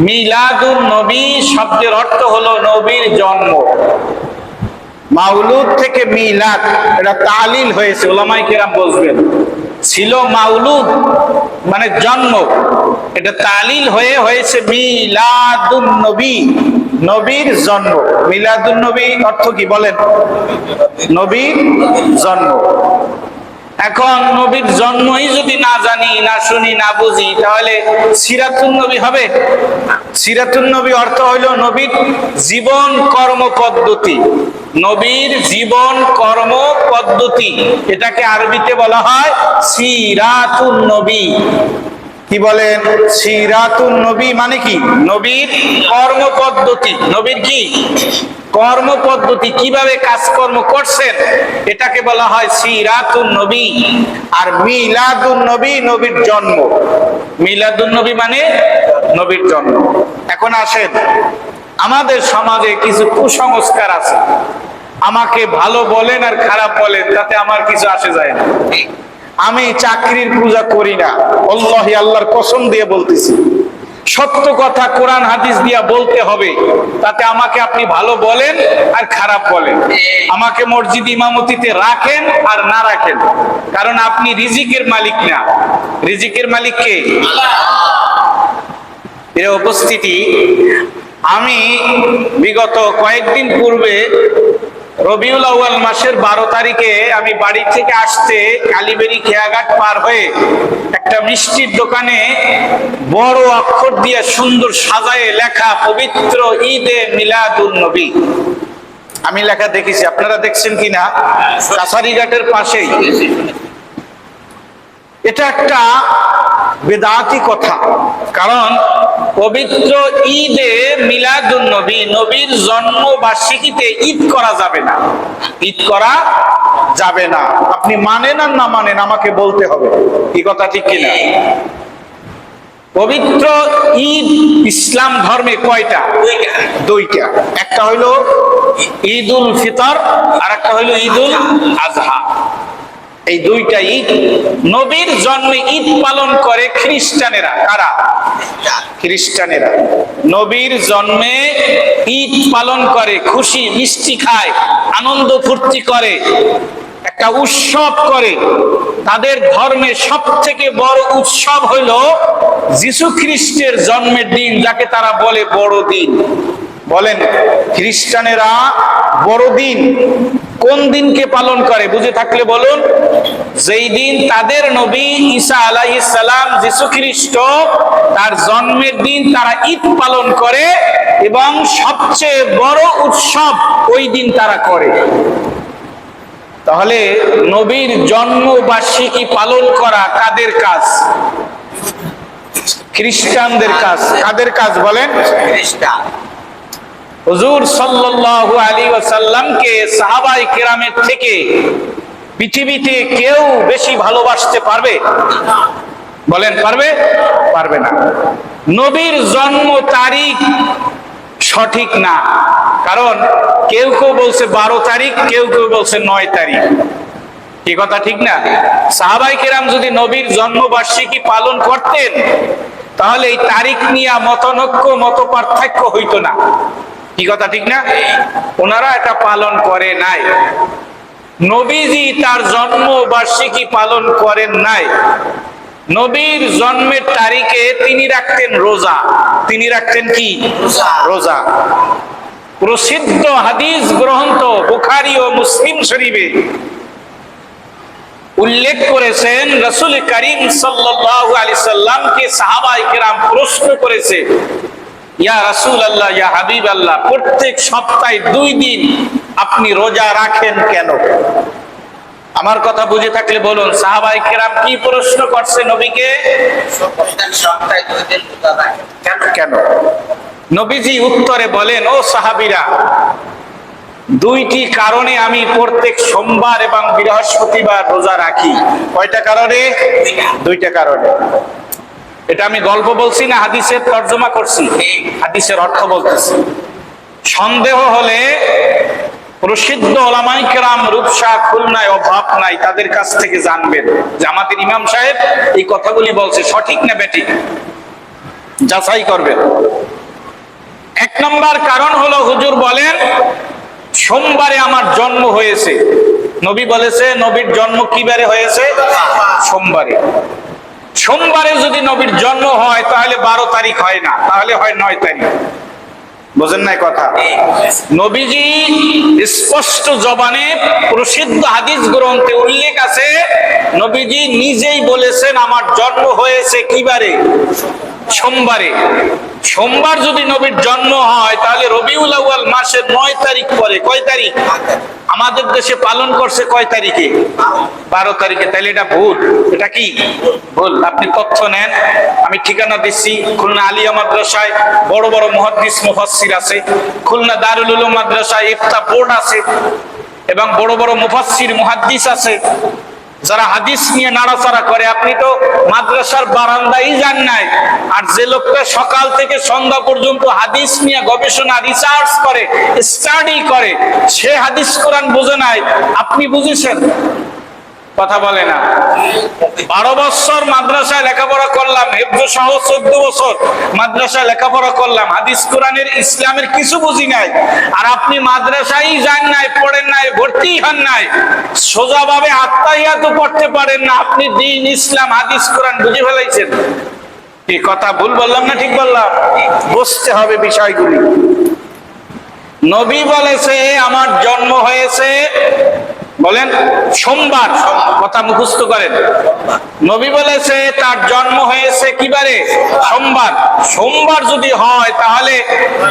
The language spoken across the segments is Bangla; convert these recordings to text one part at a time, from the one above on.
মিলাদুন নবী শব্দের অর্থ হলো নবীর জন্ম। মাউলুদ থেকে মিলাদ, এটা তালিল হয়েছে, উলামায়ে কেরাম বুঝবেন। ছিল মাউলুদ মানে জন্ম, এটা তালিল হয়ে হয়েছে মিলাদুন নবী, নবীর জন্ম। মিলাদুন নবী অর্থ কি বলেন? নবীর জন্ম। এখন নবীর জন্মই যদি না জানি, না শুনি, না বুঝি, তাহলে সিরাতুন নবী হবে? সিরাতুন নবী অর্থ হইল নবীর জীবন কর্ম পদ্ধতি, নবীর জীবন কর্ম পদ্ধতি, এটাকে আরবিতে বলা হয় সিরাতুন নবী। কি বলেন? সিরাতুন নবী মানে কি? নবীর কর্ম পদ্ধতি। নবীর কি কর্ম পদ্ধতি, কিভাবে কাজকর্ম করছেন, এটাকে বলা হয় সিরাতুন নবী। আর মিলাদুন নবী নবীর জন্ম। মিলাদুন নবী মানে নবীর জন্ম। এখন আসেন, আমাদের সমাজে কিছু কুসংস্কার আছে। আমাকে ভালো বলেন আর খারাপ বলেন, তাতে আমার কিছু আসে যায় না। আমি চাকরির পূজা করি না, আল্লাহি, আল্লাহর কসম দিয়ে বলতেছি। সত্য কথা কোরআন হাদিস দিয়া বলতে হবে, তাতে আমাকে আপনি ভালো বলেন আর খারাপ বলেন, আমাকে মসজিদ ইমামতিতে রাখেন আর না রাখেন, কারণ আপনি রিজিকের মালিক না। রিজিকের মালিক কে? এর উপস্থিতি, আমি বিগত কয়েকদিন পূর্বে রবিউল আউয়াল মাসের 12 তারিখে আমি বাড়ি থেকে আসতে কালীবেড়ি খেয়াঘাট পার হয়ে একটা মিষ্টির দোকানে বড় অক্ষর দিয়ে সুন্দর সাজায়ে লেখা পবিত্র ঈদে মিলাদুন নবী, আমি লেখা দেখেছি, আপনারা দেখছেন কিনা? কাছারিঘাটের পাশেই। এটা একটা বেদাতি কথা, কারণ পবিত্র ঈদে মিলাদুন নবী, নবীর জন্মবার্ষিকীতে ঈদ করা যাবে না। ঈদ করা যাবে না। আপনি মানেন আর না মানেন, আমাকে বলতে হবে, কি কথা ঠিক কিনা? পবিত্র ঈদ ইসলাম ধর্মে কয়টা? দুইটা। একটা হইলো ঈদুল ফিতর, আর একটা হইলো ঈদুল আজহা। এই দুইটা ঈদ। নবীর জন্মে ঈদ পালন করে খ্রিস্টানেরা। কারা? খ্রিস্টানেরা। নবীর জন্মে ঈদ পালন করে, খুশি মিষ্টি খায়, আনন্দ ফুর্তি করে, একটা উৎসব করে। তাদের ধর্মে সব থেকে বড় উৎসব হইল যীশু খ্রিস্টের জন্মের দিন, যাকে তারা বলে বড়দিন। বলেন, খ্রিস্টানেরা বড়দিন কোন দিনকে পালন করে? বুঝে থাকলে বলুন। যেই দিন তাদের নবী ঈসা আলাইহিস সালাম, যীশু খ্রিস্ট, তার জন্মের দিন তারা ঈদ পালন করে, এবং সবচেয়ে বড় উৎসব ওই দিন তারা করে। তাহলে নবীর জন্মবার্ষিকী পালন করা কাদের কাজ? খ্রিস্টানদের কাজ। কাদের কাজ বলেন? খ্রিস্টান। হুজুর সাল্লাল্লাহু আলাইহি ওয়াসাল্লামকে সাহাবায়ে কেরামের থেকে পৃথিবীতে কেউ বেশি ভালোবাসতে পারবে? বলেন, পারবে? পারবে না। নবীর জন্ম তারিখ সঠিক না, কারণ কেউ কেউ বলছে 12 তারিখ, কেউ কেউ বলছে 9 তারিখ। কি কথা ঠিক না? সাহাবায়ে কেরাম যদি নবীর জন্মবার্ষিকী পালন করতেন, তাহলে এই তারিখ নিয়ে মতনৈক্য, মত পার্থক্য হইতো না। কি কথা ঠিক না? ওনারা এটা পালন করে নাই। নবীজি তার জন্মবার্ষিকী পালন করেন নাই। নবীর জন্মের তারিখে তিনি রাখতেন রোজা। তিনি রাখতেন কি? রোজা। প্রসিদ্ধ হাদিস গ্রন্থ বুখারী ও মুসলিম শরীফে উল্লেখ করেছেন, রাসূল করিম সাল্লাল্লাহু আলাইহি সাল্লামকে সাহাবায়ে কেরাম প্রশ্ন করেছে, ইয়া রাসূলুল্লাহ, ইয়া হাবিবাল্লাহ, প্রত্যেক সপ্তাহে 2 দিন আপনি রোজা রাখেন কেন? আমার কথা বুঝে থাকলে বলুন, সাহাবায়ে কেরাম কি প্রশ্ন করছে নবীকে? প্রত্যেক সপ্তাহে 2 দিন রোজা রাখেন কেন? কেন? নবীজি উত্তরে বলেন, ও সাহাবীরা, 2টি কারণে আমি প্রত্যেক সোমবার এবং বৃহস্পতিবার রোজা রাখি। কয়টা কারণে? 2টা কারণে। এটা আমি গল্প বলছি না হাদিসের তর্জমা করছি? হাদিসের অর্থ বলতেছি। সন্দেহ হলে প্রসিদ্ধ উলামায়ে কেরাম রূপসা, খুলনায় অভাব নাই, তাদের কাছ থেকে জানবেন যে আমাদের ইমাম সাহেব এই কথাগুলি বলছে সঠিক না বেঠিক। যাচাই করবেন। এক নম্বর কারণ হলো, হুজুর বলেন সোমবারে আমার জন্ম হয়েছে। নবী বলেছে নবীর জন্ম কি বারে হয়েছে? সোমবারে। সোমবারে যদি নবীর জন্ম হয় তাহলে 12 তারিখ হয় না, তাহলে হয় 9 তারিখ। বুঝেন নাই কথা? নবীজি স্পষ্ট জবানে প্রসিদ্ধ হাদিস গ্রন্থে উল্লেখ আছে, নবীজি নিজেই বলেছেন আমার জন্ম হয়েছে কিবারে? সোমবারে। সোমবার যদি নবীর জন্ম হয় তাহলে রবিউল আউয়াল মাসের 9 তারিখ পরে। কয় তারিখ? আমাদের দেশে পালন করছে কয় তারিখে? 12 তারিখে। তাহলে এটা ভুল। এটা কি ভুল? আপনি তথ্য নেন, আমি ঠিকানা দিচ্ছি। খুলনা আলিয়া মাদ্রাসায় বড় বড় মুহাদ্দিস মুফাসসির আছে, খুলনা দারুল উলুম মাদ্রাসায় ইফতা বোর্ড আছে, এবং বড় বড় মুফাসসির মুহাদ্দিস আছে যারা হাদিস নিয়ে নাড়াচাড়া করে। আপনি তো মাদ্রাসার বারান্দায় যান নাই, আর যে লোকটা সকাল থেকে সন্ধ্যা পর্যন্ত হাদিস নিয়ে গবেষণা রিসার্চ করে, স্টাডি করে, সে হাদিস কোরআন বুঝে নাই, আপনি বুঝেছেন? কথা বলে না। 12 বছর মাদ্রাসায় লেখাপড়া করলাম, হেফজ সহ 14 বছর মাদ্রাসায় লেখাপড়া করলাম, হাদিস কোরআনের ইসলামের কিছু বুঝি নাই। আর আপনি মাদ্রাসায় যান নাই, পড়েন নাই, ভর্তি হন নাই, সোজাভাবে আত্মাহিয়াতও পড়তে পারেন না, আপনি দ্বীন ইসলাম হাদিস কোরআন বুঝে ফেলাইছেন। কি কথা ভুল বললাম না ঠিক বললাম? বুঝতে হবে বিষয়গুলি। নবী বলেছে আমার জন্ম হয়েছে, বলেন সোমবার। কথা মুখস্থ করেন। নবী বলেছে তার জন্ম হয়েছে কিবারে? সোমবার। সোমবার যদি হয় তাহলে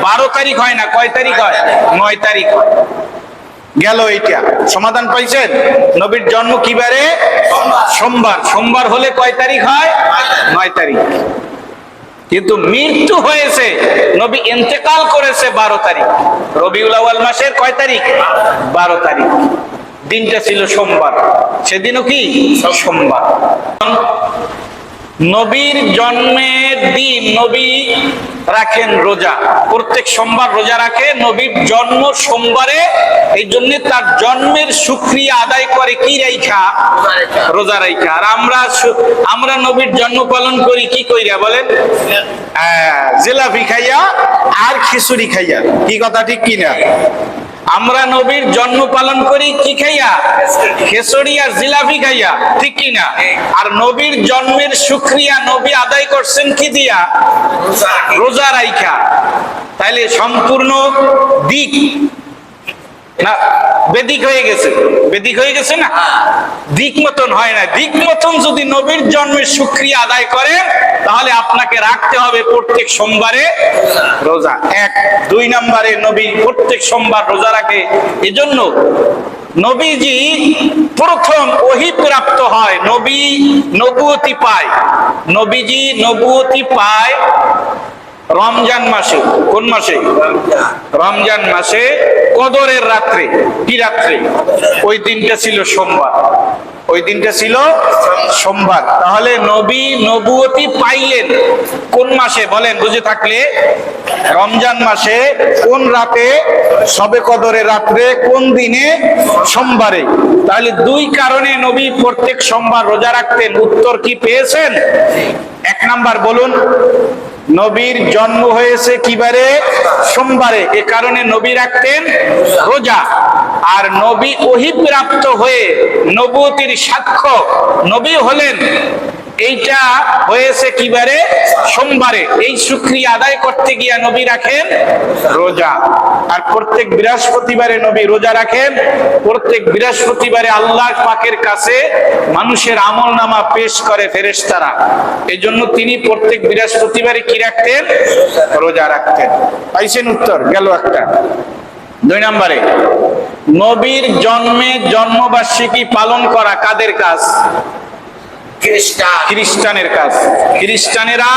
12 তারিখ হয় না, কয় তারিখ হয়? 9 তারিখ হয়। গেল এইটা সমাধান পাইছেন? নবীর জন্ম কিবারে? সোমবার। সোমবার হলে কয় তারিখ হয়? 9 তারিখ। কিন্তু মৃত্যু হয়েছে, নবী ইন্তেকাল করেছে 12 তারিখ। রবিউল আউয়াল মাসের কয় তারিখ? 12 তারিখ। দিনটা ছিল সোমবার, সেদিনও কি সোমবার। নবীর জন্মের দিন নবী রাখেন রোজা, প্রত্যেক সোমবার রোজা রাখে। নবীর জন্ম সোমবারে, এই জন্য তার জন্মের শুকরিয়া আদায় করে কি রাইখা? রোজা রাইখা। আর আমরা নবীর জন্ম পালন করি কি কইরা বলেন? জিলাপি খাইয়া আর খিচুড়ি খাইয়া। কি কথা ঠিক কিনা? আমরা নবীর জন্ম পালন করি কি খাইয়া? খিচুড়ি আর জিলাপি খাইয়া, ঠিক কিনা? আর নবীর জন্মের শুকরিয়া নবী আদায় করছেন কি দিয়া? রোজা রাইখা। তাইলে সম্পূর্ণ দিক না বেদিক হয়ে গেছে। বেদিক হয়ে গেছে না, দিক মতন হয় না। দিক মতন যদি নবীর জন্মের শুকরিয়া আদায় করেন তাহলে আপনাকে রাখতে হবে প্রত্যেক সোমবারে রোজা। 1 2 নম্বরে নবী প্রত্যেক সোমবার রোজা রাখে। এজন্য নবীজি প্রথম ওহী প্রাপ্ত হয়, নবী নবুয়তি পায়। নবীজি নবুয়তি পায় রমজান মাসে। কোন মাসে? রমজান মাসে কদরের রাত্রে। কি রাত্রে? ওই দিনটা ছিল সোমবার। ওই দিনটা ছিল সোমবার। তাহলে নবী নবুয়তি পাইলেন কোন মাসে বলেন বুঝে থাকলে? রমজান মাসে। কোন রাতে? শবে কদরের রাত্রে। কোন দিনে? সোমবারে। তাহলে 2 কারণে নবী প্রত্যেক সোমবার রোজা রাখতেন। উত্তর কি পেয়েছেন? 1 নাম্বার বলুন। নবীর জন্ম হয়েছে কিবারে? সোমবারে, এ কারণে নবী রাখতেন রোজা। আর নবী ওহী প্রাপ্ত হয়ে নবুয়তির সাক্ষ্য নবী হলেন, এইটা হয়েছে কিবারে? সোমবারে। এই শুকরিয়া আদায় করতে গিয়া নবী রাখেন রোজা। আর প্রত্যেক বৃহস্পতিবারে নবী রোজা রাখেন। প্রত্যেক বৃহস্পতিবারে আল্লাহ পাকের কাছে মানুষের আমলনামা পেশ করে ফেরেশতারা। এই জন্য তিনি প্রত্যেক বৃহস্পতিবারে কি রাখতেন? রোজা রাখতেন। পাইছেন উত্তর? গেল একটা। 2 নম্বরে নবীর জন্মবার্ষিকী পালন করা কাদের কাজ? খ্রিস্টানের কাজ। খ্রিস্টানেরা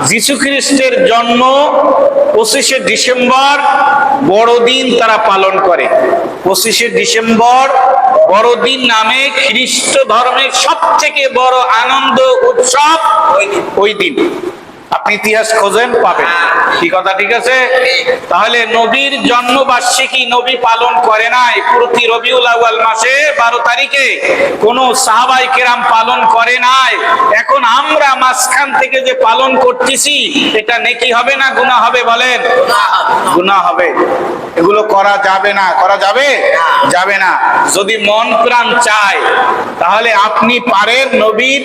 যীশু খ্রিস্টের জন্ম 25শে ডিসেম্বর বড়দিন তারা পালন করে। 25শে ডিসেম্বর বড়দিন নামে খ্রিস্ট ধর্মের সবথেকে বড় আনন্দ উৎসব ওই দিন। আপনি ইতিহাস খোঁজেন পাবেন। কি কথা ঠিক আছে? তাহলে নবীর জন্মবার্ষিকী নবী পালন করে নাই প্রতি রবিউল আউয়াল মাসে 12 তারিখে, কোন সাহাবায়ে কেরাম পালন করে নাই। এখন আমরা মাঝখান থেকে যে পালন করতেছি, এটা নেকি হবে না গুনাহ হবে? বলেন। গুনাহ হবে। এগুলো করা যাবে না। করা যাবে? যাবে না। যদি মন প্রাণ চায় তাহলে আপনি পারেন নবীর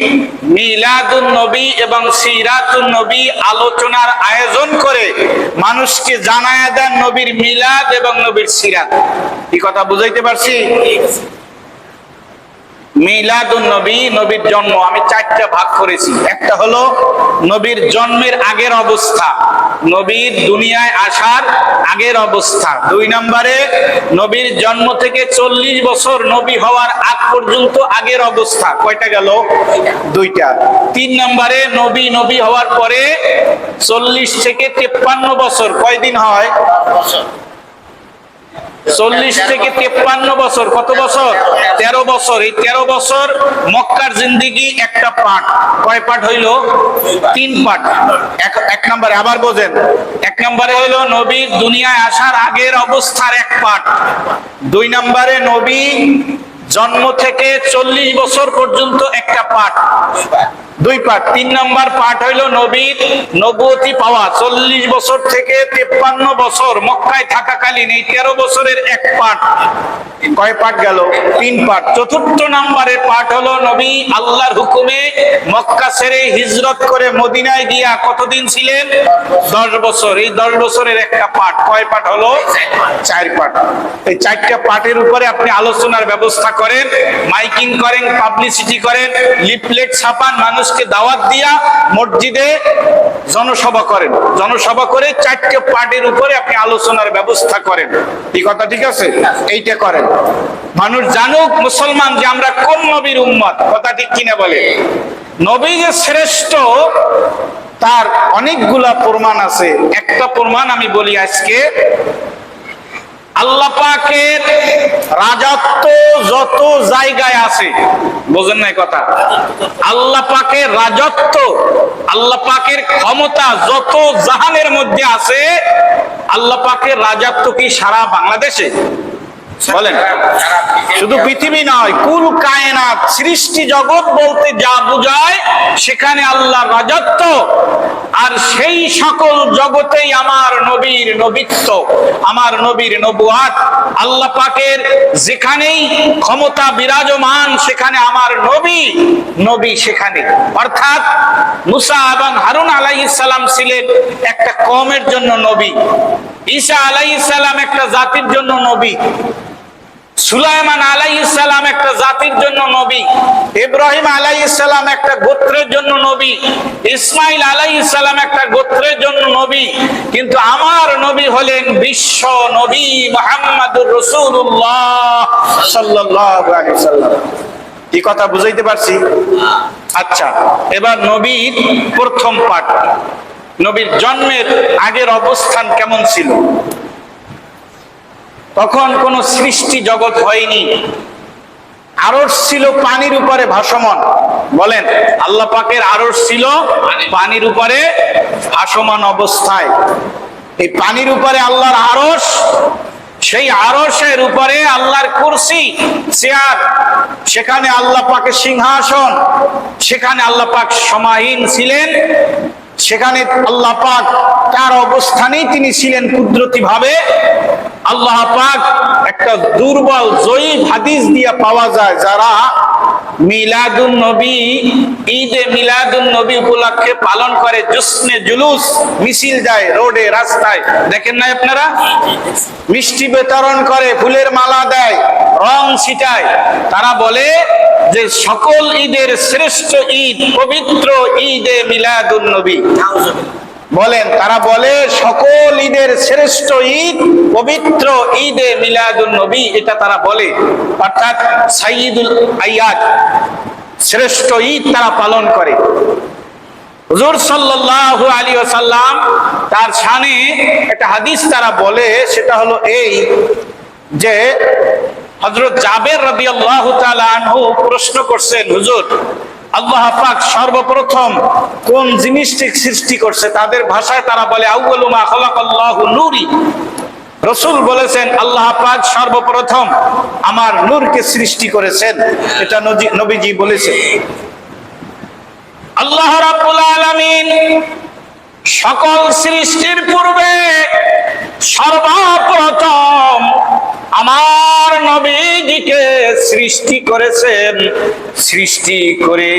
মিলাদুন নবী এবং সিরাতুন নবী আলোচনার আয়োজন করে মানুষকে জানায়া দেন নবীর মিলাদ এবং নবীর সিরাত। এই কথা বুঝাইতে পারছি? মিলাদুন নবী, নবীর জন্ম, আমি 4টা ভাগ করেছি। একটা হলো নবীর জন্মের আগের অবস্থা, নবীর দুনিয়ায় আসার আগের অবস্থা। 2 নম্বরে নবীর জন্ম থেকে 40 বছর নবী হওয়ার আগ পর্যন্ত আগের অবস্থা। কয়টা গেল? 2টা। 3 নম্বরে নবী হওয়ার পরে 40 থেকে 53 বছর। কয়দিন হয়? 40 থেকে 53 বছর। কত বছর? 13 বছর। এই 13 বছর মক্কার জিন্দেগি একটা পার্ট। কয় পার্ট হইল? 3 পার্ট। এক নম্বরে আবার বোঝেন, 1 নম্বরে হইল নবীর দুনিয়ায় আসার আগের অবস্থার এক পার্ট। 2 নম্বরে নবী জন্ম থেকে 40 বছর পর্যন্ত একটা পার্ট, 2 পার্ট। 3 নম্বর পার্ট হইল নবীর নবুয়তি পাওয়া 40 বছর থেকে 53 বছর মক্কায় থাকাকালীন এই 13 বছরের এক পার্ট। কয় পার্ট গেল? 3 পার্ট। 4র্থ নম্বরের পার্ট হলো নবী আল্লাহর হুকুমে মক্কা ছেড়ে হিজরত করে মদিনায় গিয়া কতদিন ছিলেন? 10 বছর। এই 10 বছরের একটা পার্ট। কয় পার্ট হলো? 4 পার্ট। এই 4টা পার্টের উপরে আপনি আলোচনার ব্যবস্থা করেন, মাইকিং করেন, পাবলিসিটি করেন, লিফলেট ছাপান, মানুষকে দাওয়াত দিয়া মসজিদে জনসভা করেন। জনসভা করে 4টে পার্টের উপরে আপনি আলোচনার ব্যবস্থা করেন। এই কথা ঠিক আছে? এইটা করেন, মানুষ জানুক মুসলমান যে আমরা কোন নবীর উম্মত। কথা ঠিক কিনা বলে? নবী যে শ্রেষ্ঠ তার অনেকগুলা প্রমাণ আছে। একটা প্রমাণ আমি বলি আজকে, আল্লাহ পাকের রাজত্ব যত জায়গায় আছে, বোঝেন না কথা? আল্লাহ পাকের রাজত্ব, আল্লাহ পাকের ক্ষমতা যত জাহানের মধ্যে আছে, আল্লাহ পাকের রাজত্ব কি সারা বাংলাদেশে? বলেন। শুধু পৃথিবী নয়, কুল কায়নাত, সৃষ্টি জগৎ বলতে যা বোঝায় সেখানে আল্লাহর রাজত্ব। আর সেই সকল জগতেই আমার নবীর নবিত্ব, আমার নবীর নবুয়াত। আল্লাহ পাকের যেখানেই ক্ষমতা বিরাজমান সেখানে আমার নবী সেখানে। অর্থাৎ মুসা এবং হারুন আলাইহিস সালাম ছিলেন একটা কওমের জন্য নবী, ঈসা আলাইহিস সালাম একটা জাতির জন্য নবী, সুলাইমান আলাইহিস সালাম একটা জাতির জন্য নবী, ইব্রাহিম আলাইহিস সালাম একটা গোত্রের জন্য নবী, ইসমাইল আলাইহিস সালাম একটা গোত্রের জন্য নবী। কিন্তু আমার নবী হলেন বিশ্ব নবী মুহাম্মদুর রাসূলুল্লাহ সাল্লাল্লাহু আলাইহি ওয়াসাল্লাম। এই কথা বুঝাইতে পারছি? আচ্ছা, এবার নবীর প্রথম পাঠ, নবীর জন্মের আগের অবস্থান কেমন ছিল? তখন কোন সৃষ্টি জগৎ হয়নি, আরশ ছিল পানির উপরে ভাসমান। বলেন, আল্লাহ পাকের আরশ ছিল পানির উপরে ভাসমান অবস্থায়। এই পানির উপরে আল্লাহর আরশ, সেই আরশের উপরে আল্লাহর কুরসি, চেয়ার, সেখানে আল্লাহ পাকের সিংহাসন, সেখানে আল্লাহ পাক সমাহীন ছিলেন। সেখানে আল্লাহ পাক তার অবস্থানেই তিনি ছিলেন কুদরতি ভাবে। আল্লাহ পাক একটা দুর্বল জয়ীফ হাদিস দিয়া পাওয়া যায়, যারা মিলাদুন নবী, ঈদে মিলাদুন নবী উপলক্ষে পালন করে, জুসনে জুলুস মিছিল যায় রোডে রাস্তায়, দেখেন না আপনারা? মিষ্টি বিতরণ করে, ফুলের মালা দেয়, রং ছিটায়। তারা বলে যে সকল ঈদের শ্রেষ্ঠ ঈদ পবিত্র ঈদে মিলাদুন নবী। বলেন, তারা বলে সকল ঈদের শ্রেষ্ঠ ঈদ পবিত্র ঈদে মিলাদুন নবী, এটা তারা বলে। অর্থাৎ সাইয়্যিদুল আইয়াদ, শ্রেষ্ঠ ঈদ তারা পালন করে। হুজুর সাল্লাল্লাহু আলাইহি ওয়াসাল্লাম তার শানে একটা হাদিস তারা বলে, সেটা হলো এই যে হযরত জাবের রাদিয়াল্লাহু তাআলা আনহু প্রশ্ন করছেন, হুজুর আল্লাহ পাক সর্বপ্রথম কোন জিনিসটি সৃষ্টি করছে, তাদের ভাষায় তারা বলে আউয়ালু মা খালাকাল্লাহু নূরি। রাসূল বলেছেন আল্লাহ পাক সর্বপ্রথম আমার নূরকে সৃষ্টি করেছেন, এটা নবীজি বলেছেন। আল্লাহ রাব্বুল আলামিন সকল সৃষ্টির পূর্বে সর্বপ্রথম আমার নবীজিকে সৃষ্টি করেছেন। সৃষ্টি করে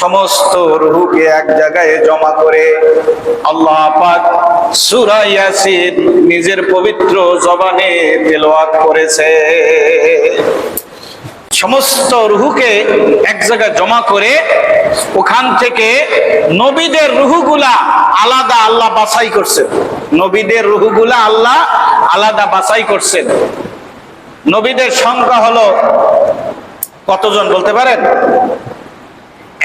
সমস্ত রূহকে এক জায়গায় জমা করে আল্লাহ পাক সূরা ইয়াসিন নিজের পবিত্র জবানে তেলাওয়াত করেছে। সমস্ত রুহুকে এক জায়গায় জমা করে ওখান থেকে নবীদের রুহুগুলা আলাদা আল্লাহ বাছাই করছেন। নবীদের রুহুগুলা আল্লাহ আলাদা বাছাই করছেন। নবীদের সংখ্যা হলো কতজন বলতে পারেন?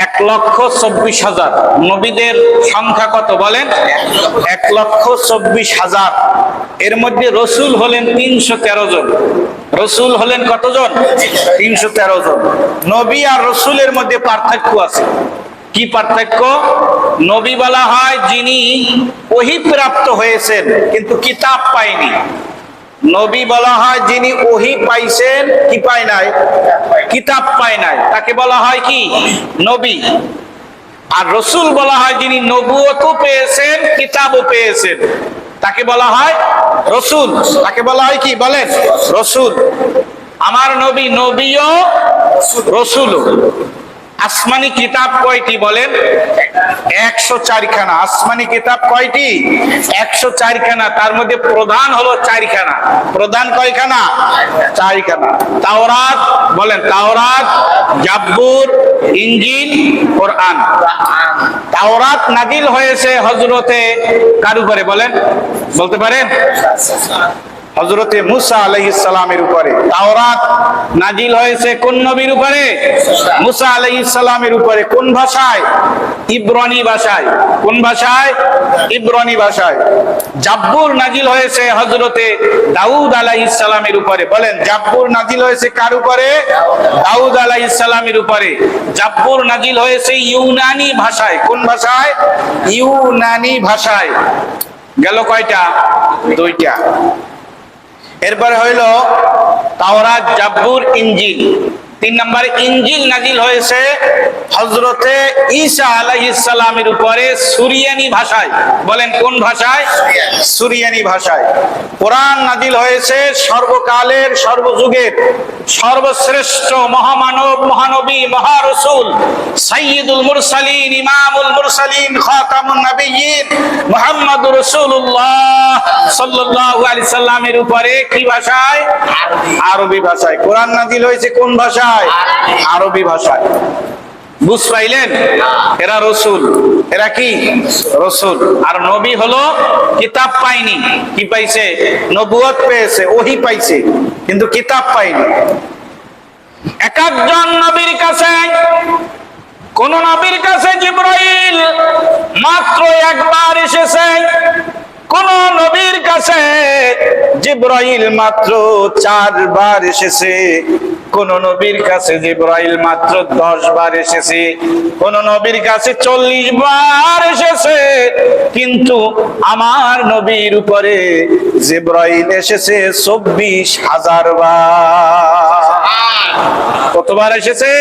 1,24,000। নবীদের সংখ্যা কত বলেন? 1,24,000। এর মধ্যে রসুল হলেন 313 জন। রসুল হলেন কতজন? 313 জন। নবী আর রসুলের মধ্যে পার্থক্য আছে। কি পার্থক্য? নবী বলা হয় যিনি ওহী প্রাপ্ত হয়েছেন কিন্তু কিতাব পায়নি। নবী বলা হয় যিনি ওহী পাইছেন, কি পায় নাই? কিতাব পায় নাই, তাকে বলা হয় কি? নবী। আর রসুল বলা হয় যিনি নবুয়তও পেয়েছেন কিতাবও পেয়েছেন, তাকে বলা হয় রসুল। তাকে বলা হয় কি বলেন? রসুল। আমার নবী নবীও রসুলও। আসমানি কিতাব কয়টি বলেন? 104 খানা। আসমানি কিতাব কয়টি? 104 খানা। তার মধ্যে প্রধান হলো 4 খানা। প্রধান কয়খানা? 4 খানা। তাওরাত বলেন, তাওরাত, জাব্বুর, ইনজিল, কোরআন। তাওরাত নাজিল হয়েছে হযরতে কার উপরে বলেন? বলতে পারেন? হযরতে মুসা আলাইহিস সালামের উপরে। তাওরাত নাজিল হয়েছে কোন নবীর উপরে? মুসা আলাইহিস সালামের উপরে। কোন ভাষায়? ইব্রানি ভাষায়। কোন ভাষায়? ইব্রানি ভাষায়। জাব্বুর নাজিল হয়েছে হযরতে দাউদ আলাইহিস সালামের উপরে। বলেন, জাব্বুর নাজিল হয়েছে কার উপরে? দাউদ আলাইহিস সালামের উপরে। জাব্বুর নাজিল হয়েছে ইউনানি ভাষায়। কোন ভাষায়? ইউনানি ভাষায়। গেল কয়টা? 2টা। এরপরে হইল তাওরাত, জাব্বুর, ইনজিল। 3 নম্বরে ইনজিল নাজিল হয়েছে হযরতে ঈসা আলাইহিস সালামের উপরে সুরিয়ানি ভাষায়। বলেন কোন ভাষায়? সুরিয়ানি ভাষায়। কোরআন নাজিল হয়েছে সর্বকালের সর্বযুগের সর্বশ্রেষ্ঠ মহামানব, মহানবী, মহারসূল, সাইয়্যিদুল মুরসালিন, ইমামুল মুরসালিন, খাতামুন নবিয়্যিন মুহাম্মদুর রাসূলুল্লাহ সাল্লাল্লাহু আলাইহি সাল্লামের উপরে কি ভাষায়? আরবি ভাষায়। কোরআন নাজিল হয়েছে কোন ভাষায়? আরবি ভাষায়। বুঝ পাইলেন? এরা রসুল। এরা কি? রসুল। আর নবী হলো কিতাব পায়নি। কি পাইছে? নবুয়ত পেয়েছে, ওহী পাইছে, কিন্তু কিতাব পায়নি। এক একজন নবীর কাছে, কোন নবীর কাছে জিবরাইল মাত্র একবার এসেছে, কোন নবীর কাছে জিবরাইল মাত্র 4 বার এসেছে, কোন নবীর কাছে জিবরাইল মাত্র 10 বার এসেছে, কোন নবীর কাছে 40 বার এসেছে, কিন্তু আমার নবীর উপরে জিবরাইল এসেছে 24,000 বার। কতবার এসেছে?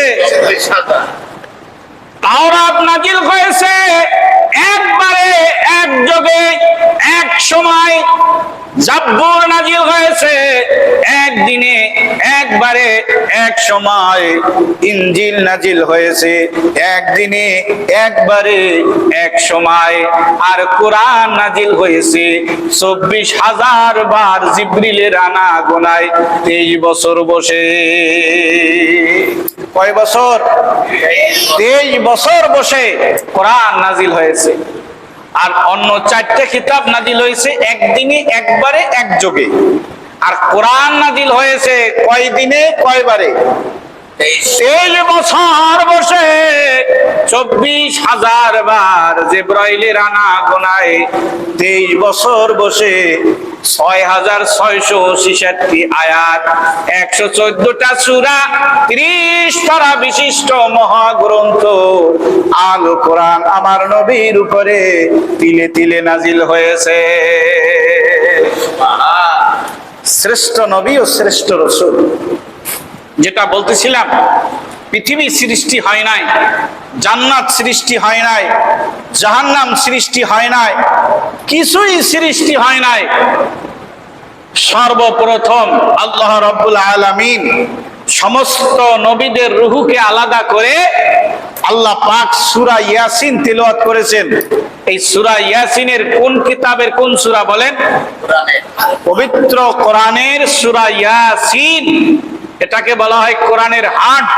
24,000। তাওরাত নাজিল হয়েছে একবারে, একযোগে, এক সময়। জাব্বুর নাজিল হয়েছে একদিনে, একবারে, এক সময়। ইনজিল নাজিল হয়েছে একদিনে, একবারে, এক সময়। আর কোরআন নাজিল হয়েছে 24,000 বার জিবরিলের আনা গোনায় 23 বছর বসে। কয় বছর? 23 বছর বসে কোরআন নাজিল হয়েছে। আর অন্য 4টে কিতাব নাজিল হয়েছে একদিনে, একবারে, একযোগে। আর কোরআন নাজিল হয়েছে কয় দিনে, কয়বারে? 23 বছর বসে 24,000 বার জিবরাইলের আনাগোনায় 23 বছর বসে 6,666 আয়াত, 114টা সূরা, 30 পারা বিশিষ্ট মহাগ্রন্থ আল কোরআন আমার নবীর উপরে তিলে তিলে নাজিল হয়েছে। শ্রেষ্ঠ নবী ও শ্রেষ্ঠ রাসূল। যেটা বলতেছিলাম, পৃথিবী সৃষ্টি হয় নাই, জান্নাত সৃষ্টি হয় নাই, জাহান্নাম সৃষ্টি হয় নাই, কিছুই সৃষ্টি হয় নাই। সর্বপ্রথম আল্লাহ রাব্বুল আলামিন সমস্ত নবীদের রূহকে আলাদা করে আল্লাহ পাক সূরা ইয়াসিন তিলাওয়াত করেছেন। এই সূরা ইয়াসিনের কোন কিতাবের কোন সূরা বলেন? পবিত্র কোরআনের সূরা ইয়াসিন। এটাকে বলা হয় কোরআনের হার্ট,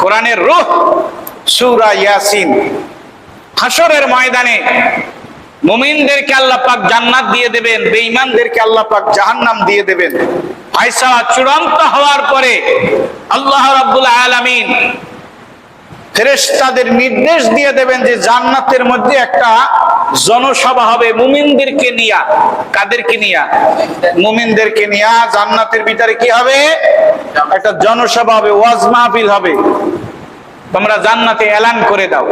কোরআনের রূহ, সূরা ইয়াসিন। হাসরের ময়দানে মুমিনদেরকে আল্লাহ পাক জান্নাত দিয়ে দেবেন, বেঈমানদেরকে আল্লাহ পাক জাহান্নাম দিয়ে দেবেন। ফায়সালা চূড়ান্ত হওয়ার পরে আল্লাহ রাব্বুল আলামিন ফেরেশতাদের নির্দেশ দিয়ে দেবেন যে জান্নাতের মধ্যে একটা জনসভা হবে মুমিনদেরকে নিয়া। কাদেরকে নিয়া? মুমিনদেরকে নিয়া জান্নাতের ভিতরে কি হবে? একটা জনসভা হবে, ওয়াজ মাহফিল হবে। তোমরা জান্নাতে এলান করে দাও।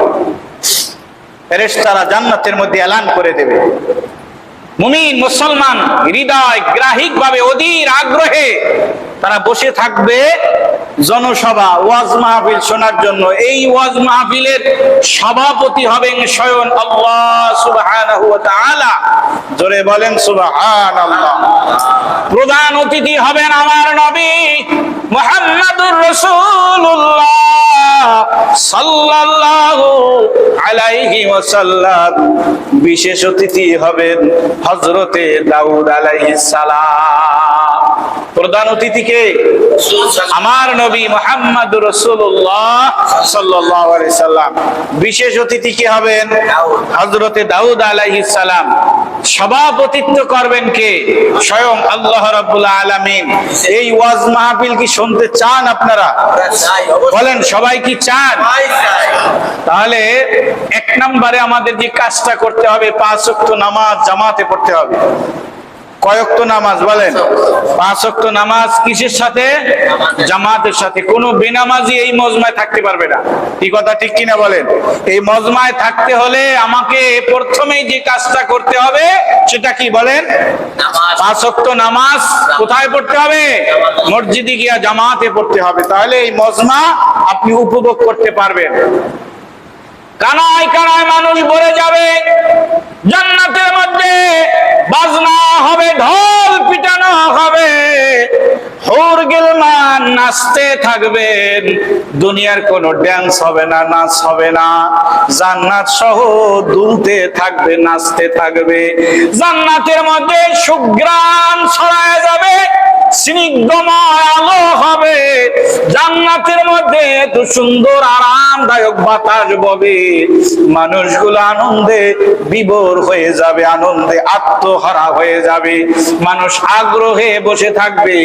ফেরেশতারা জান্নাতের মধ্যে এলান করে দেবে। মুমিন মুসলমান হৃদয় গ্রাহিক ভাবে অধীর আগ্রহে তারা বসে থাকবে জনসভা, ওয়াজ মাহফিল শোনার জন্য। এই ওয়াজ মাহফিলের সভাপতি হবেন স্বয়ং আল্লাহ সুবহানাহু ওয়া তাআলা। জোরে বলেন সুবহানাল্লাহ। প্রধান অতিথি হবেন আমার নবী মুহাম্মদুর রাসূলুল্লাহ সাল্লাল্লাহু আলাইহি ওয়াসাল্লাম। বিশেষ অতিথি হবেন হযরতে দাউদ আলাইহিস সালাম। প্রধান অতিথিকে আমার নবী মুহাম্মদুর রাসূলুল্লাহ সাল্লাল্লাহু আলাইহি সাল্লাম। বিশেষ অতিথি কি হবেন? হযরতে দাউদ আলাইহিস সালাম। সভাপতিত্ব করবেন কে? স্বয়ং আল্লাহ রাব্বুল আলামিন। এই ওয়াজ মাহফিল কি শুনতে চান আপনারা? বলেন, সবাই কি চান? তাহলে এক নম্বরে আমাদের যে কাজটা করতে হবে, 5 ওয়াক্ত নামাজ জামাতে পড়তে হবে। কয় ওয়াক্ত নামাজ বলেন? 5 ওয়াক্ত নামাজ। কিসের সাথে? জামাতের সাথে। কোনো বেনামাজি এই মজমায় থাকতে পারবে না। এই কথা ঠিক কিনা বলেন? এই মজমায় থাকতে হলে আমাকে প্রথমেই যে কাজটা করতে হবে সেটা কি বলেন? 5 ওয়াক্ত নামাজ কোথায় পড়তে হবে? মসজিদে গিয়া জামাতে পড়তে হবে। তাহলে এই মজমা আপনি উপভোগ করতে পারবেন। কানায় কানায় মানুষ ভরে যাবে জান্নাতের মধ্যে। বাজনা হবে, ঢোল পিটানো হবে, হুর গিলমান নাচতে থাকবেন। দুনিয়ার কোনো ড্যান্স হবে না, নাচ হবে না। জান্নাত সহ দুলতে থাকবে, নাচতে থাকবে। জান্নাতের মধ্যে সুঘ্রাণ ছড়ায় যাবে, স্নিগ্ধময় আলো হবে। জান্নাতের মধ্যে এত সুন্দর আরামদায়ক বাতাস ববে। মানুষগুলো আনন্দে বিভোর হয়ে যাবে, আনন্দে আত্মহারা হয়ে যাবে। মানুষ আগ্রহে বসে থাকবে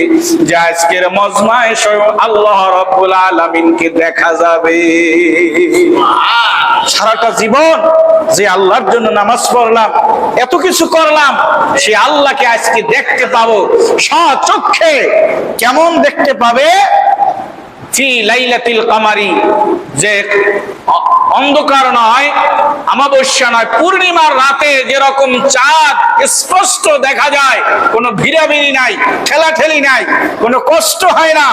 যে আজকের মজমায় স্বয়ং আল্লাহ রাব্বুল আলামিনকে দেখা যাবে। সারাটা জীবন যে আল্লাহর জন্য নামাজ পড়লাম, এত কিছু করলাম, সে আল্লাহকে আজকে দেখতে পাবো স্বচক্ষে। কেমন দেখতে পাবে? ফি লাইলাতিল কামারি, যে অন্ধকার নয়, অমাবস্যা নয়, পূর্ণিমার রাতে যেরকম চাঁদ স্পষ্ট দেখা যায়, কোনো ভিড়াভিড়ি নাই, ঠেলাঠেলি নাই, কোনো কষ্ট হয় না,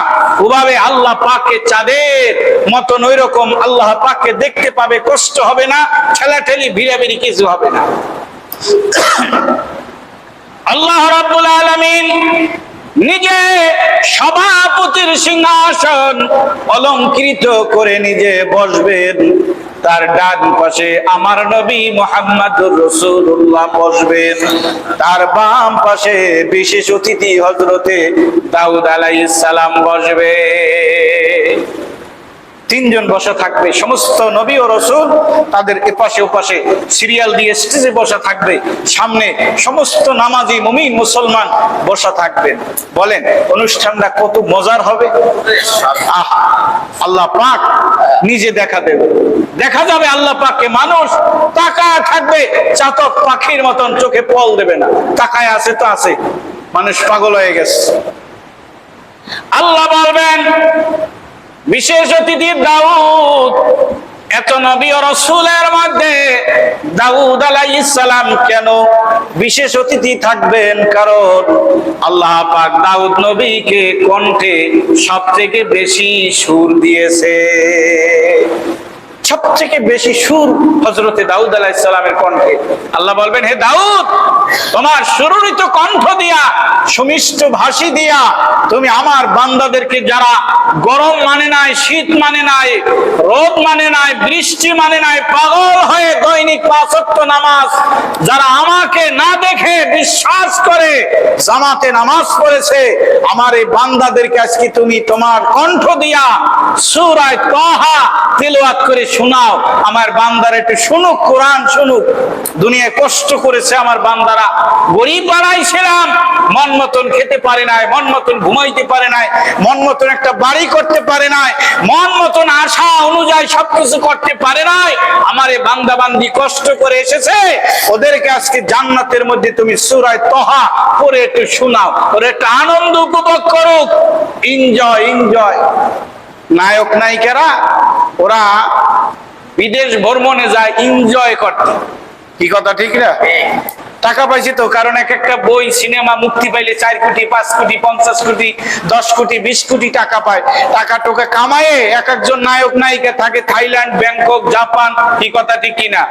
ওভাবে আল্লাহ পাকে চাঁদের মতন ওই রকম আল্লাহ পাককে দেখতে পাবে। কষ্ট হবে না, ঠেলাঠেলি ভিড়াভিড়ি কিছু হবে না। আল্লাহ রাব্বুল আলামিন নিজে সভাপতির সিংহাসন অলংকৃত করে নিজে বসবেন। তার ডান পাশে আমার নবী মুহাম্মদুর রাসূলুল্লাহ বসবেন। তার বাম পাশে বিশেষ অতিথি হযরতে দাউদ আলাইহিস সালাম বসবে। তিনজন বসা থাকবে, সমস্ত নবী ও রাসূল তাদের এপাশে ওপাশে সিরিয়াল দিয়ে স্টেজে বসা থাকবে, সামনে সমস্ত নামাজি মুমিন মুসলমান বসা থাকবেন। বলেন অনুষ্ঠানটা কত মজার হবে। আল্লাহ পাক নিজে দেখা দেবে, দেখা যাবে আল্লাহ পাককে, মানুষ তাকায় থাকবে চাতক পাখির মতন, চোখে পল দেবে না, তাকায় আছে তো আছে, মানুষ পাগল হয়ে গেছে। আল্লাহ বলবেন বিশেষ অতিথি দাউদ, এত নবী ও রাসূলের মধ্যে দাউদ আলাইহিস সালাম কেন বিশেষ অতিথি থাকবেন? কারণ আল্লাহ পাক দাউদ নবীকে কণ্ঠে সবথেকে বেশি সুর দিয়েছে। সবথেকে বেশি সুর হযরতে দাউদ আলাইহিস সালামের কণ্ঠে। আল্লাহ বলবেন, হে দাউদ, তোমার সুররিত কণ্ঠ দিয়া, সুমিষ্ট ভাষী দিয়া তুমি আমার বান্দাদেরকে, যারা গরম মানে নাই, শীত মানে নাই, রোদ মানে নাই, বৃষ্টি মানে নাই, পাগল হয়ে দৈনিক ৫ ওয়াক্ত নামাজ যারা আমাকে না দেখে বিশ্বাস করে জামাতে নামাজ পড়েছে, আমার এই বান্দাদেরকে আজকে তুমি তোমার কণ্ঠ দিয়া সূরা তাহা তিলাওয়াত করে শোনাও। আমার বান্দারা একটু শুনুক, কোরআন শুনুক। দুনিয়ায় কষ্ট করেছে আমার বান্দারা, গরিব বানাইছিলাম, মন মতন খেতে পারে নাই, মন মতন ঘুমাইতে পারে নাই, মন মতন একটা বাড়ি করতে পারে নাই, মন মতন আশা অনুযায়ী সবকিছু করতে পারে নাই। আমার এই বান্দা বান্দি কষ্ট করে এসেছে, ওদেরকে আজকে জান্নাতের মধ্যে তুমি সূরা তাহা পড়ে একটু শোনাও, ওরা একটু আনন্দ উপভোগ করুক, এনজয় এনজয়। নায়ক নায়িকারা ওরা বিদেশ ভ্রমণে যায় এনজয় করতে, কি কথা ঠিক না? টাকা পাইছে তো, কারণ এক একটা বই সিনেমা মুক্তি পাইলে 4 কোটি 5 কোটি 50 কোটি 10 কোটি 20 কোটি টাকা পায়। টাকা টোকা কামায়ে এক একজন নায়ক নায়িকা থাকে থাইল্যান্ড, ব্যাংকক, জাপান, কি কথা ঠিক কিনা?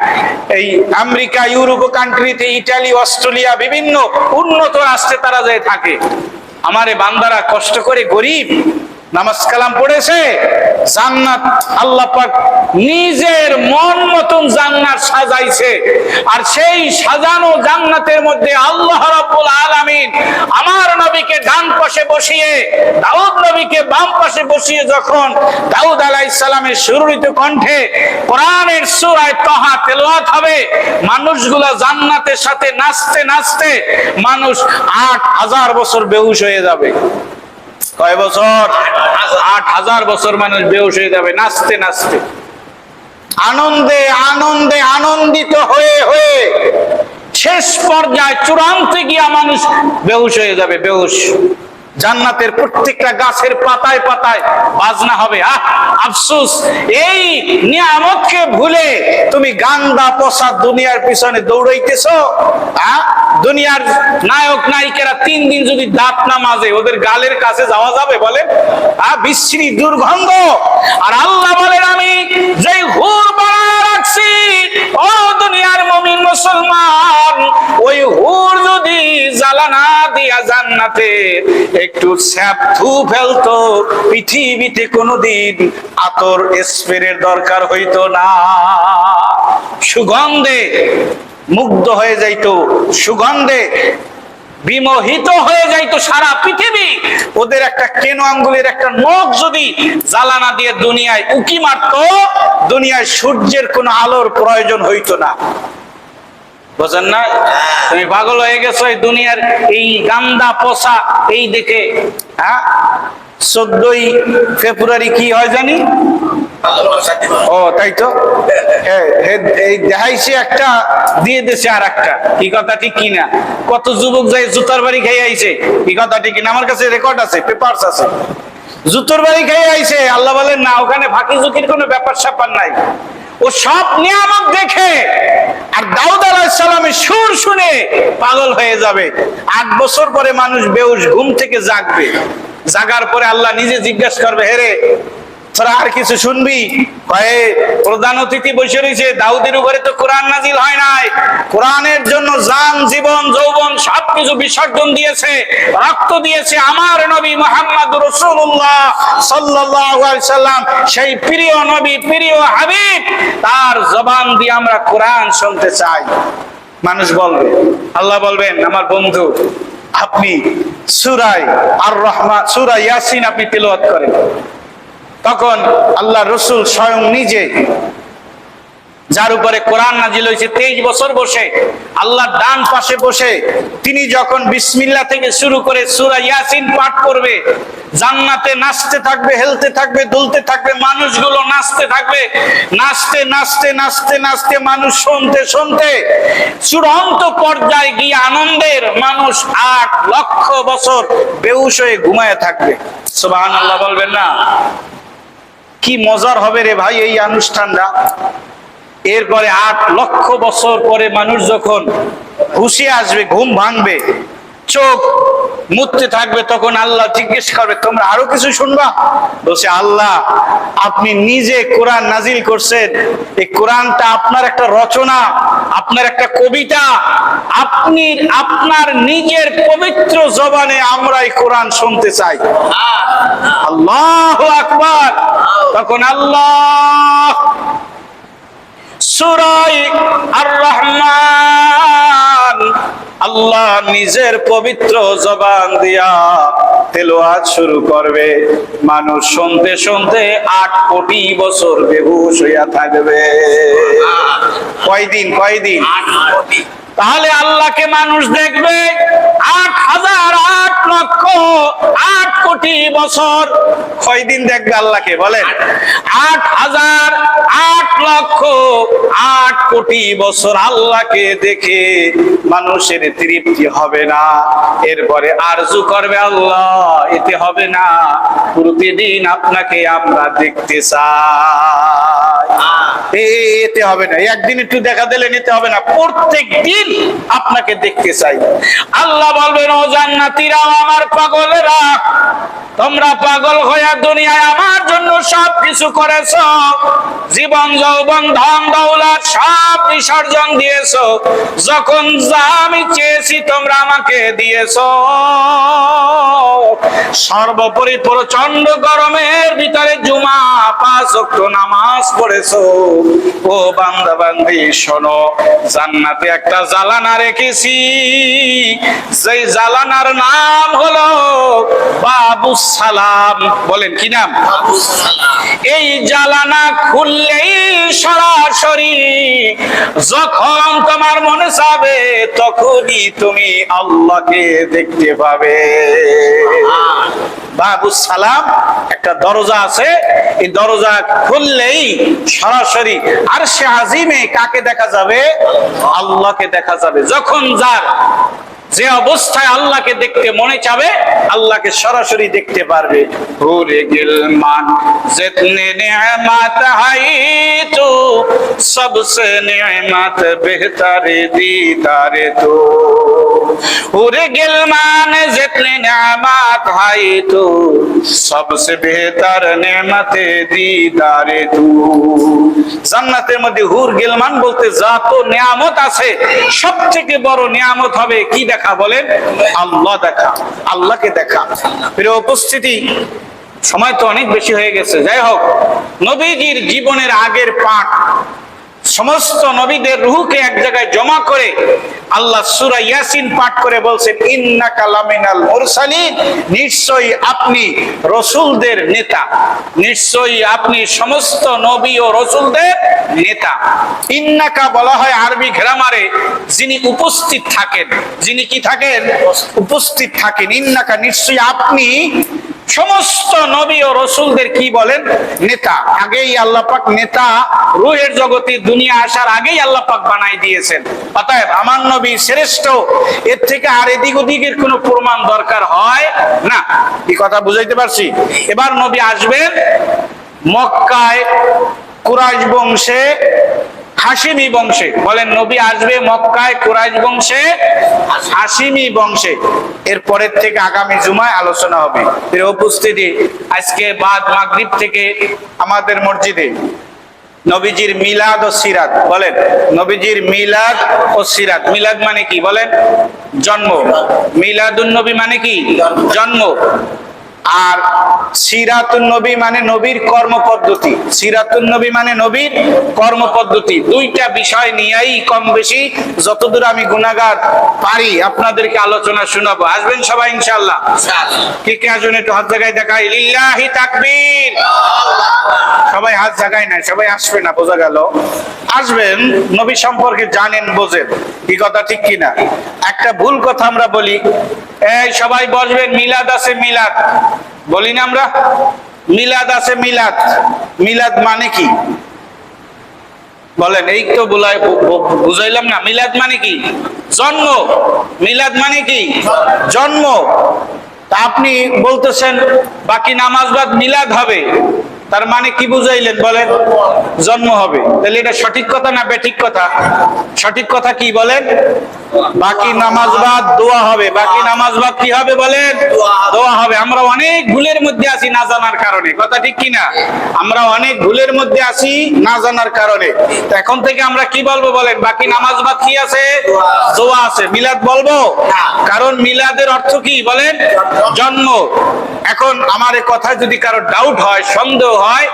এই আমেরিকা, ইউরোপ কান্ট্রিতে, ইটালি, অস্ট্রেলিয়া, বিভিন্ন উন্নত রাষ্ট্রে তারা যায় থাকে। আমারে বান্দারা কষ্ট করে গরিব নামাজ কালাম পড়েছে, জান্নাত আল্লাহ পাক নিজের মন মতন জান্নাত সাজাইছে। আর সেই সাজানো জান্নাতের মধ্যে আল্লাহ রাব্বুল আলামিন আমার নবীকে ডান পাশে বসিয়ে, দাউদ নবীকে বাম পাশে বসিয়ে যখন দাউদ আলাইহিস সালামের সুররিত কণ্ঠে কোরআনের সূরা তাহা তেলাওয়াত হবে, মানুষগুলা জান্নাতের সাথে নাচতে নাচতে মানুষ ৮,০০০ বছর বেহুশ হয়ে যাবে। কয় বছর? ৮,০০০ বছর মানুষ বেহুশ হয়ে যাবে নাচতে নাচতে, আনন্দে আনন্দে আনন্দিত হয়ে হয়ে শেষ পর্যায়ে চূড়ান্তে গিয়া মানুষ বেহুশ হয়ে যাবে, বেহুশ। জান্নাতের প্রত্যেকটা গাছের পাতায় পাতায় বাজনা হবে। আফসোস, এই নিয়ামতকে ভুলে তুমি গান্দা পচা দুনিয়ার পিছনে দৌড়াইতেছো। দুনিয়ার নায়ক নায়িকারা 3 দিন যদি দাঁত না মাজে, ওদের গালের কাছে যাওয়া যাবে? বলেন, বিশ্রী দুর্গন্ধ। আর আল্লাহ বলেন, আমি যে হুর বানায় রাখছি, ও দুনিয়ার মুমিন মুসলমান, ওই হুর যদি জ্বালা না দিয়া জান্নাতে একটু স্যাপ ধু ফেলতো, পৃথিবীতে কোনোদিন আতর স্প্রের দরকার হইতো না। সুগন্ধে মুগ্ধ হয়ে যাইতো, সুগন্ধে বিমোহিত হয়ে যাইতো সারা পৃথিবী। ওদের একটা কেনো আঙ্গুলের একটা নখ যদি জ্বালানা দিয়ে দুনিয়ায় উকি মারতো, দুনিয়ায় সূর্যের কোনো আলোর প্রয়োজন হইতো না। বুঝেন না? তুমি পাগল হয়ে গেছো এই দুনিয়ার এই গান্দা পচা এই দেখে। 14ই ফেব্রুয়ারি কি হয় জানি? ও তাই তো, এই দেখাইছে একটা, দিয়ে দিয়েছে আর একটা, কি কথা ঠিক কিনা? কত যুবক যায় জুতার বাড়ি খেয়ে আইছে, কি কথা ঠিক কিনা? আমার কাছে রেকর্ড আছে, পেপারস আছে, জুতোর বাড়ি খেয়ে আইছে। আল্লাহ বলেন না, ওখানে ফাঁকি ঝুঁকির কোনো ব্যাপার স্যাপার নাই। ও সব নিয়ামত দেখে আর দাউদ আলাইহিস সালামের সুর শুনে পাগল হয়ে যাবে। 8 বছর পরে মানুষ বেহুশ, ঘুম থেকে জাগবে। জাগার পরে আল্লাহ নিজে জিজ্ঞাসা করবে, হেরে তোরা আর কিছু শুনবি? প্রধান অতিথি বসে রয়েছে, দাউদের উপরে তো কোরআন নাজিল হয় নাই, কোরআনের জন্য জান জীবন যৌবন সবকিছু বিসর্জন দিয়েছে, রক্ত দিয়েছে আমার নবী মুহাম্মদুর রাসূলুল্লাহ সাল্লাল্লাহু আলাইহি সাল্লাম, সেই প্রিয় নবী, প্রিয় হাবিব, তার জবান দিয়ে আমরা কোরআন শুনতে চাই। মানুষ বলবে, আল্লাহ বলবেন, আমার বন্ধু আপনি সূরা আর রহমান, সূরা ইয়াসিন আপনি তিলাওয়াত করেন। তখন আল্লাহ রসুল স্বয়ং নিজে, যার উপরে কোরআন নাজিল হয়েছে 23 বছর বসে, আল্লাহর ডান পাশে বসে তিনি যখন বিসমিল্লাহ থেকে শুরু করে সূরা ইয়াসিন পাঠ করবে, জান্নাতে নাচতে থাকবে, হেলতে থাকবে, দুলতে থাকবে, মানুষগুলো নাচতে থাকবে, নাচতে নাচতে নাচতে নাচতে মানুষ শুনতে শুনতে চূড়ান্ত পর্যায়ে গিয়ে আনন্দের মানুষ 8 লক্ষ বছর বেহুশ হয়ে ঘুমায় থাকবে। সুবহানাল্লাহ বলবেন না? কি মজার হবে রে ভাই এই অনুষ্ঠানটা। এরপরে 8 লক্ষ বছর পরে মানুষ যখন হুঁশে আসবে, ঘুম ভাঙবে, চোখ মুছতে থাকবে, তখন আল্লাহ জিজ্ঞেস করবে তোমরা আরো কিছু শুনবা? বলছে আল্লাহ আপনি নিজে কোরআন নাজিল করছেন, এই কোরআনটা আপনার একটা রচনা, আপনার একটা কবিতা, আপনি আপনার নিজের পবিত্র জবানে আমরা এই কোরআন শুনতে চাই। আল্লাহু আকবার। তখন আল্লাহ সূরা আর রহমান আল্লাহ নিজের পবিত্র জবান দিয়া তেলাওয়াত শুরু করবে, মানুষ শুনতে শুনতে 8 কোটি বছর বেহুশ হইয়া থাকবে। কয়দিন? 8 কোটি। তাহলে আল্লাহকে মানুষ দেখবে 8,000 8 লক্ষ 8 কোটি বছর। কয়দিন দেখবে আল্লাহকে বলেন? 8,000 8 লক্ষ 8 কোটি বছর আল্লাহকে দেখে মানুষের তৃপ্তি হবে না, এরপরে আরজু করবে আল্লাহ এতে হবে না, প্রতিদিন আপনাকে আমরা দেখতে চাই। এতে হবে না, একদিন একটু দেখা দিলে নিতে হবে না, প্রত্যেক দিন আপনাকে দেখতে চাই। আল্লাহ বলবেন ও জান্নাতীরা, আমার পাগলেরা, তোমরা পাগল হইয়া দুনিয়ায় আমার জন্য সব কিছু করেছো, জীবন যৌবন ধন দৌলত সব বিসর্জন দিয়েছো, যখন যা আমি চেয়েছি তোমরা আমাকে দিয়েছো, সর্বোপরি প্রচন্ড গরমের ভিতরে জুমা 5 ওয়াক্ত নামাজ পড়েছো। ও বান্দা বান্দি শোনো, জান্নাতে একটা জালানা রেখেছি, যেই জালানার নাম হলো বাবুস সালাম। বলেন কি নাম? বাবুস সালাম। এই জালানা খুললেই সরাসরি যখন তোমার মনে চাবে তখনই তুমি আল্লাহকে দেখতে পাবে। বাবুস সালাম একটা দরজা আছে, এই দরজা খুললেই সরাসরি আরশে আজিমে কাকে দেখা যাবে? আল্লাহকে দেখা যাবে। যখন যার যে অবস্থায় আল্লাহকে দেখতে মনে চাবে আল্লাহকে সরাসরি দেখতে পারবে। ভুলে গিলমান জিতনে নেয়ামত হাই তো সবসে নেয়ামত বেহতর দীদারে তো, ভুলে গিলমান জিতনে নেয়ামত হাই তো সবসে বেহতর নেয়ামত দীদারে তো। জান্নাতের মধ্যে হুর গিলমান বলতে যত নিয়ামত আছে সবথেকে বড় নিয়ামত হবে কি দেখা? বলেন আল্লাহ দেখা, আল্লাহকে দেখা। প্রিয় উপস্থিতি, সময় তো অনেক বেশি হয়ে গেছে। যাই হোক, নবীজির জীবনের আগের পাঠ সমস্ত নবীদের রূহকে এক জায়গায় জমা করে আল্লাহ সূরা ইয়াসিন পাঠ করে বলছেন ইন্নাকা লামিনাল মুরসালিন, নিশ্চয়ই আপনি রাসূলদের নেতা, নিশ্চয়ই আপনি সমস্ত নবী ও রাসূলদের নেতা। ইন্নাকা বলা হয় আরবি গ্রামারে যিনি উপস্থিত থাকেন, যিনি কি থাকেন? উপস্থিত থাকেন। ইন্নাকা নিশ্চয়ই আপনি সমস্ত নবী ও রাসূলদের কি বলেন? নেতা। আগেই আল্লাহ পাক নেতা রূহের জগতে দুনিয়া আসার আগেই আল্লাহ পাক বানাই দিয়েছেন। অতএব আমার নবী শ্রেষ্ঠ, এর থেকে আর এদিক ওদিকের কোনো প্রমাণ দরকার হয় না। এই কথা বুঝাইতে পারছি? এবার নবী আসবেন মক্কায় কুরাইশ বংশে, হাশিমি বংশে। বলেন নবী আসবে মক্কায় কুরাইশ বংশে, হাশিমি বংশে। এর পরের থেকে আগামী জুমায় আলোচনা হবে। এর উপস্থিতি, আজকে বাদ মাগরিব থেকে আমাদের মসজিদে নবীজির মিলাদ ও সিরাত। বলেন নবীজির মিলাদ ও সিরাত। মিলাদ মানে কি? বলেন জন্ম। মিলাদুন নবী মানে কি? জন্ম। আর সিরাতুন নবী মানে নবীর কর্মপদ্ধতি, সিরাতুন নবী মানে নবীর কর্মপদ্ধতি। দুইটা বিষয় নিয়েই কম বেশি যতদূর আমি গুনাহগার পারি আপনাদেরকে আলোচনা শোনাবো। আসবেন সবাই ইনশাআল্লাহ? কে কে আসবেন একটু হাত জায়গায় দেখাই, লিল্লাহি তাকবীর। সবাই হাত জায়গায় নাই, সবাই আসবে না, বোঝা গেল। আসবেন, নবী সম্পর্কে জানেন, বোঝেন, কি কথা ঠিক কিনা? একটা ভুল কথা আমরা বলি, এই সবাই বসবেন, মিলাদ আছে মিলাদ, বলি না আমরা? মিলাদ আছে মিলাদ, মিলাদ মানে কি বলেন? এই তো বুঝাইলাম না। মিলাদ মানে কি? জন্ম। মিলাদ মানে কি? জন্ম। তা আপনি বলতেছেন বাকি নামাজ বাদ মিলাদ হবে, তার মানে কি বুঝাইলেন বলেন? জন্ম হবে। তাহলে এটা সঠিক কথা না বেঠিক কথা? সঠিক কথা কি বলেন? বাকি নামাজ বাদ দোয়া হবে। বাকি নামাজ বাদ কি হবে বলেন? দোয়া হবে। আমরা অনেক ভুলের মধ্যে আছি না জানার কারণে, কথা ঠিক কিনা? আমরা অনেক ভুলের মধ্যে আছি না জানার কারণে। তো এখন থেকে আমরা কি বলবো বলেন? বাকি নামাজ বাদ কি আছে? দোয়া আছে। মিলাদ বলবো? কারণ মিলাদের অর্থ কি বলেন? জন্ম। এখন আমার এই কথা যদি কারো ডাউট হয়, সন্দেহ হয়,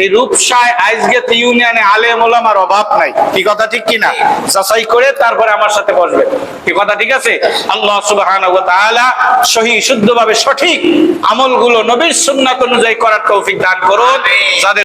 এই রূপসায় আইজগেত ইউনিয়নে আলেম ওলামার অভাব নাই, কি কথা ঠিক কিনা? যাচাই করে তারপরে আমার সাথে বসবে, কি কথা ঠিক আছে? আল্লাহ সুবহানাহু ওয়া তাআলা সহি শুদ্ধভাবে সঠিক আমলগুলো নবীর সুন্নাত অনুযায়ী করার তৌফিক দান করুন। যাদের